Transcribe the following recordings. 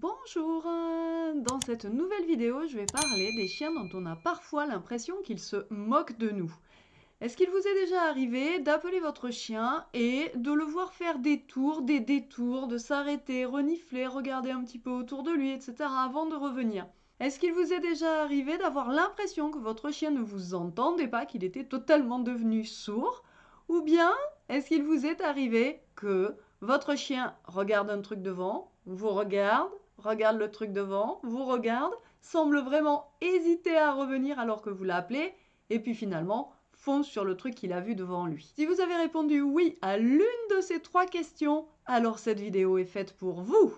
Bonjour, dans cette nouvelle vidéo, je vais parler des chiens dont on a parfois l'impression qu'ils se moquent de nous. Est-ce qu'il vous est déjà arrivé d'appeler votre chien et de le voir faire des détours, de s'arrêter, renifler, regarder un petit peu autour de lui, etc. avant de revenir? Est-ce qu'il vous est déjà arrivé d'avoir l'impression que votre chien ne vous entendait pas, qu'il était totalement devenu sourd? Ou bien est-ce qu'il vous est arrivé que votre chien regarde un truc devant, vous regarde le truc devant, vous regarde, semble vraiment hésiter à revenir alors que vous l'appelez, et puis finalement fonce sur le truc qu'il a vu devant lui? Si vous avez répondu oui à l'une de ces trois questions, alors cette vidéo est faite pour vous.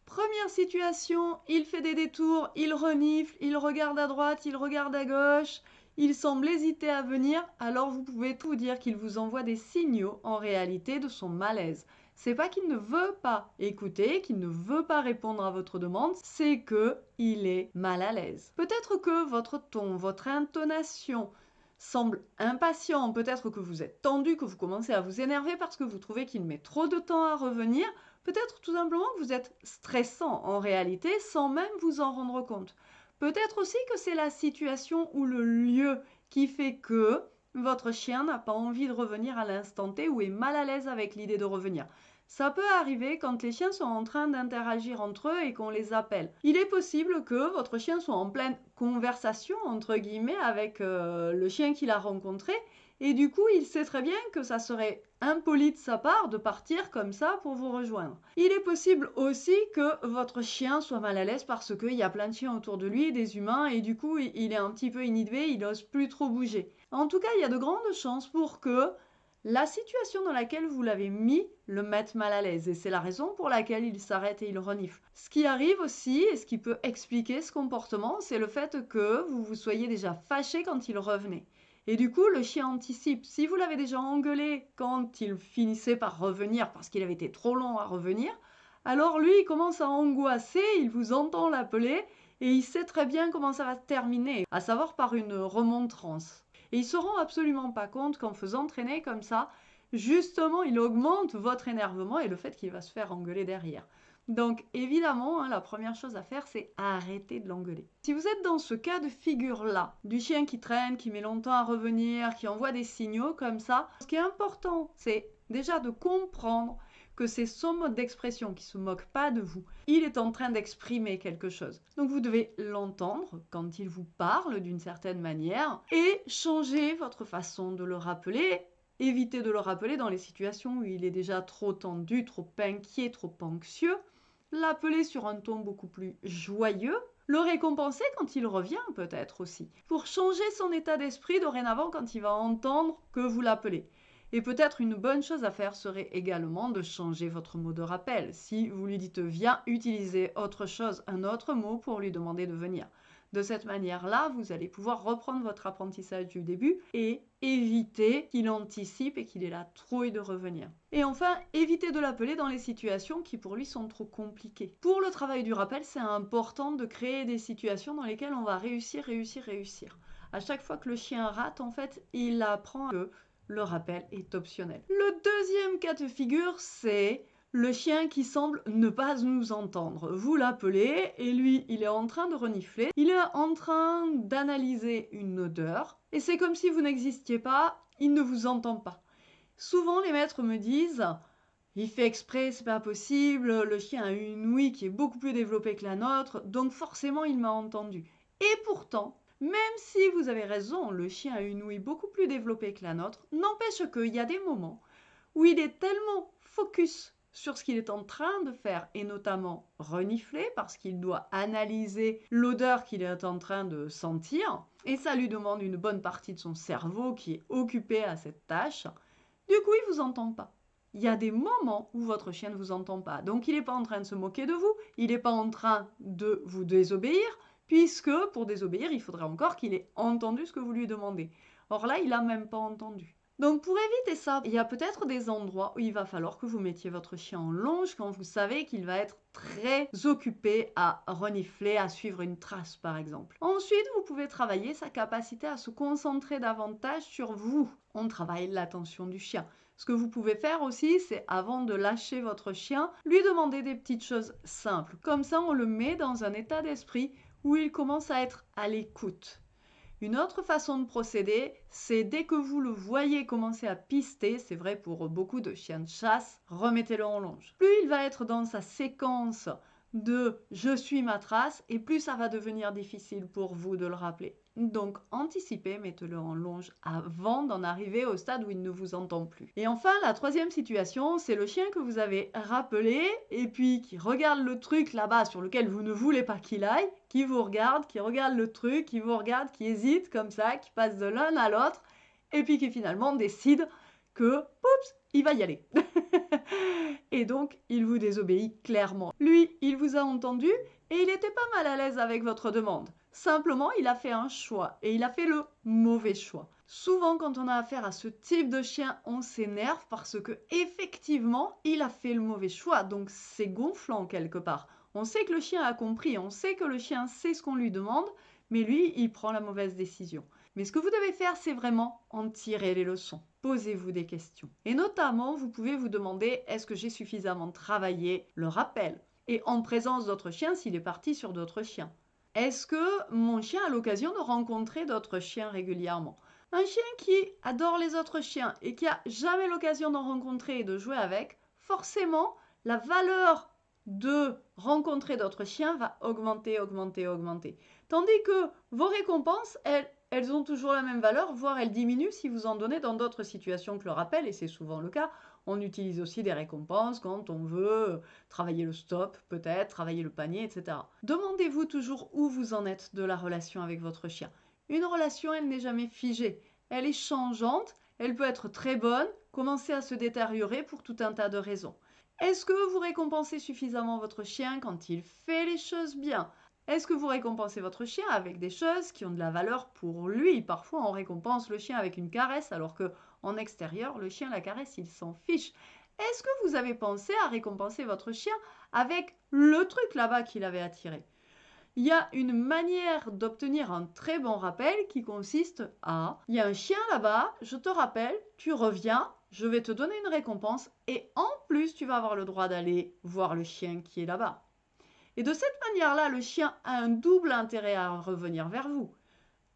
Première situation, il fait des détours, il renifle, il regarde à droite, il regarde à gauche, il semble hésiter à venir, alors vous pouvez tout dire qu'il vous envoie des signaux en réalité de son malaise. C'est pas qu'il ne veut pas écouter, qu'il ne veut pas répondre à votre demande, c'est qu'il est mal à l'aise. Peut-être que votre ton, votre intonation semble impatient, peut-être que vous êtes tendu, que vous commencez à vous énerver parce que vous trouvez qu'il met trop de temps à revenir. Peut-être tout simplement que vous êtes stressant en réalité sans même vous en rendre compte. Peut-être aussi que c'est la situation ou le lieu qui fait que votre chien n'a pas envie de revenir à l'instant T ou est mal à l'aise avec l'idée de revenir. Ça peut arriver quand les chiens sont en train d'interagir entre eux et qu'on les appelle. Il est possible que votre chien soit en pleine conversation, entre guillemets, avec le chien qu'il a rencontré, et du coup, il sait très bien que ça serait impoli de sa part de partir comme ça pour vous rejoindre. Il est possible aussi que votre chien soit mal à l'aise parce qu'il y a plein de chiens autour de lui, des humains, et du coup, il est un petit peu inhibé, il n'ose plus trop bouger. En tout cas, il y a de grandes chances pour que la situation dans laquelle vous l'avez mis le mette mal à l'aise, et c'est la raison pour laquelle il s'arrête et il renifle. Ce qui arrive aussi, et ce qui peut expliquer ce comportement, c'est le fait que vous vous soyez déjà fâché quand il revenait. Et du coup, le chien anticipe. Si vous l'avez déjà engueulé quand il finissait par revenir parce qu'il avait été trop long à revenir, alors lui, il commence à angoisser, il vous entend l'appeler et il sait très bien comment ça va se terminer, à savoir par une remontrance. Et il ne se rend absolument pas compte qu'en faisant traîner comme ça, justement, il augmente votre énervement et le fait qu'il va se faire engueuler derrière. Donc évidemment, la première chose à faire, c'est arrêter de l'engueuler. Si vous êtes dans ce cas de figure-là, du chien qui traîne, qui met longtemps à revenir, qui envoie des signaux comme ça, ce qui est important, c'est déjà de comprendre que c'est son mode d'expression qui se moque pas de vous. Il est en train d'exprimer quelque chose. Donc vous devez l'entendre quand il vous parle d'une certaine manière et changer votre façon de le rappeler. Évitez de le rappeler dans les situations où il est déjà trop tendu, trop inquiet, trop anxieux. L'appeler sur un ton beaucoup plus joyeux. Le récompenser quand il revient peut-être aussi. Pour changer son état d'esprit dorénavant quand il va entendre que vous l'appelez. Et peut-être une bonne chose à faire serait également de changer votre mot de rappel. Si vous lui dites « viens », utilisez autre chose, un autre mot pour lui demander de venir. De cette manière-là, vous allez pouvoir reprendre votre apprentissage du début et éviter qu'il anticipe et qu'il ait la trouille de revenir. Et enfin, évitez de l'appeler dans les situations qui pour lui sont trop compliquées. Pour le travail du rappel, c'est important de créer des situations dans lesquelles on va réussir. À chaque fois que le chien rate, en fait, il apprend que le rappel est optionnel. Le deuxième cas de figure, c'est le chien qui semble ne pas nous entendre. Vous l'appelez et lui, il est en train de renifler. Il est en train d'analyser une odeur. Et c'est comme si vous n'existiez pas, il ne vous entend pas. Souvent, les maîtres me disent « il fait exprès, c'est pas possible, le chien a une ouïe qui est beaucoup plus développée que la nôtre, donc forcément il m'a entendu. » Et pourtant, même si vous avez raison, le chien a une ouïe beaucoup plus développée que la nôtre, n'empêche qu'il y a des moments où il est tellement focus sur ce qu'il est en train de faire, et notamment renifler, parce qu'il doit analyser l'odeur qu'il est en train de sentir, et ça lui demande une bonne partie de son cerveau qui est occupée à cette tâche. Du coup, il ne vous entend pas. Il y a des moments où votre chien ne vous entend pas. Donc, il n'est pas en train de se moquer de vous, il n'est pas en train de vous désobéir, puisque pour désobéir, il faudrait encore qu'il ait entendu ce que vous lui demandez. Or là, il n'a même pas entendu. Donc pour éviter ça, il y a peut-être des endroits où il va falloir que vous mettiez votre chien en longe quand vous savez qu'il va être très occupé à renifler, à suivre une trace par exemple. Ensuite, vous pouvez travailler sa capacité à se concentrer davantage sur vous. On travaille l'attention du chien. Ce que vous pouvez faire aussi, c'est avant de lâcher votre chien, lui demander des petites choses simples. Comme ça, on le met dans un état d'esprit où il commence à être à l'écoute. Une autre façon de procéder, c'est dès que vous le voyez commencer à pister, c'est vrai pour beaucoup de chiens de chasse, remettez-le en longe. Plus il va être dans sa séquence de « je suis ma trace » et plus ça va devenir difficile pour vous de le rappeler. Donc anticipez, mettez-le en longe avant d'en arriver au stade où il ne vous entend plus. Et enfin, la troisième situation, c'est le chien que vous avez rappelé et puis qui regarde le truc là-bas sur lequel vous ne voulez pas qu'il aille, qui vous regarde, qui regarde le truc, qui vous regarde, qui hésite comme ça, qui passe de l'un à l'autre et puis qui finalement décide que, oups, il va y aller. Et donc, il vous désobéit clairement. Lui, il vous a entendu et il était pas mal à l'aise avec votre demande. Simplement, il a fait un choix et il a fait le mauvais choix. Souvent, quand on a affaire à ce type de chien, on s'énerve parce que effectivement, il a fait le mauvais choix. Donc, c'est gonflant quelque part. On sait que le chien a compris, on sait que le chien sait ce qu'on lui demande, mais lui, il prend la mauvaise décision. Mais ce que vous devez faire, c'est vraiment en tirer les leçons. Posez-vous des questions. Et notamment, vous pouvez vous demander, est-ce que j'ai suffisamment travaillé le rappel? Et en présence d'autres chiens, s'il est parti sur d'autres chiens. Est-ce que mon chien a l'occasion de rencontrer d'autres chiens régulièrement? Un chien qui adore les autres chiens et qui a jamais l'occasion d'en rencontrer et de jouer avec, forcément, la valeur de rencontrer d'autres chiens va augmenter, augmenter, augmenter. Tandis que vos récompenses, elles ont toujours la même valeur, voire elles diminuent si vous en donnez dans d'autres situations que le rappel, et c'est souvent le cas. On utilise aussi des récompenses quand on veut travailler le stop, peut-être, travailler le panier, etc. Demandez-vous toujours où vous en êtes de la relation avec votre chien. Une relation, elle n'est jamais figée. Elle est changeante, elle peut être très bonne, commencer à se détériorer pour tout un tas de raisons. Est-ce que vous récompensez suffisamment votre chien quand il fait les choses bien? Est-ce que vous récompensez votre chien avec des choses qui ont de la valeur pour lui? Parfois, on récompense le chien avec une caresse, alors que en extérieur, le chien, la caresse, il s'en fiche. Est-ce que vous avez pensé à récompenser votre chien avec le truc là-bas qu'il avait attiré? Il y a une manière d'obtenir un très bon rappel qui consiste à « il y a un chien là-bas, je te rappelle, tu reviens, je vais te donner une récompense et en plus, tu vas avoir le droit d'aller voir le chien qui est là-bas. » Et de cette manière-là, le chien a un double intérêt à revenir vers vous.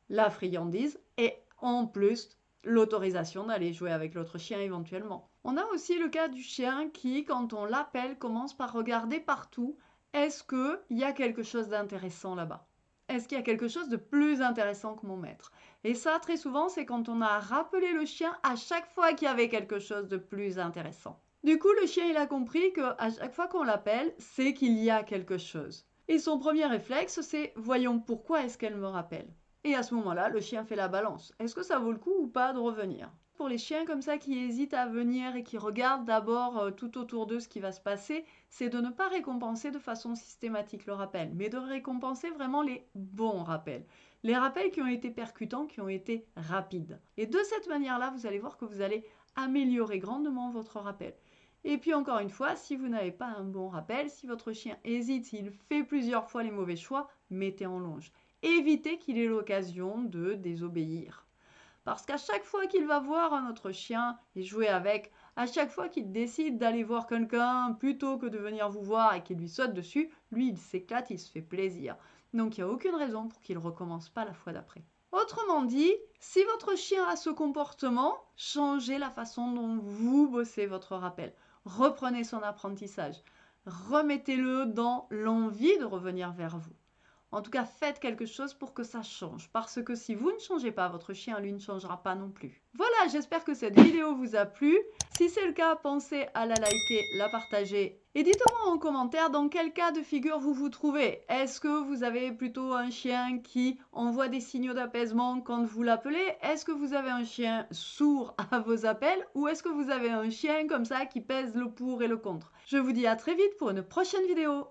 La friandise et en plus l'autorisation d'aller jouer avec l'autre chien éventuellement. On a aussi le cas du chien qui, quand on l'appelle, commence par regarder partout. Est-ce qu'il y a quelque chose d'intéressant là-bas? Est-ce qu'il y a quelque chose de plus intéressant que mon maître? Et ça, très souvent, c'est quand on a rappelé le chien à chaque fois qu'il y avait quelque chose de plus intéressant. Du coup, le chien, il a compris qu'à chaque fois qu'on l'appelle, c'est qu'il y a quelque chose. Et son premier réflexe, c'est « voyons pourquoi est-ce qu'elle me rappelle ?» Et à ce moment-là, le chien fait la balance. Est-ce que ça vaut le coup ou pas de revenir? Pour les chiens comme ça qui hésitent à venir et qui regardent d'abord tout autour d'eux ce qui va se passer, c'est de ne pas récompenser de façon systématique le rappel, mais de récompenser vraiment les bons rappels. Les rappels qui ont été percutants, qui ont été rapides. Et de cette manière-là, vous allez voir que vous allez améliorer grandement votre rappel. Et puis encore une fois, si vous n'avez pas un bon rappel, si votre chien hésite, s'il fait plusieurs fois les mauvais choix, mettez en longe. Évitez qu'il ait l'occasion de désobéir. Parce qu'à chaque fois qu'il va voir un autre chien et jouer avec, à chaque fois qu'il décide d'aller voir quelqu'un plutôt que de venir vous voir et qu'il lui saute dessus, lui il s'éclate, il se fait plaisir. Donc il n'y a aucune raison pour qu'il ne recommence pas la fois d'après. Autrement dit, si votre chien a ce comportement, changez la façon dont vous bossez votre rappel. Reprenez son apprentissage. Remettez-le dans l'envie de revenir vers vous. En tout cas, faites quelque chose pour que ça change. Parce que si vous ne changez pas, votre chien, lui, ne changera pas non plus. Voilà, j'espère que cette vidéo vous a plu. Si c'est le cas, pensez à la liker, la partager. Et dites-moi en commentaire dans quel cas de figure vous vous trouvez. Est-ce que vous avez plutôt un chien qui envoie des signaux d'apaisement quand vous l'appelez? Est-ce que vous avez un chien sourd à vos appels? Ou est-ce que vous avez un chien comme ça qui pèse le pour et le contre? Je vous dis à très vite pour une prochaine vidéo.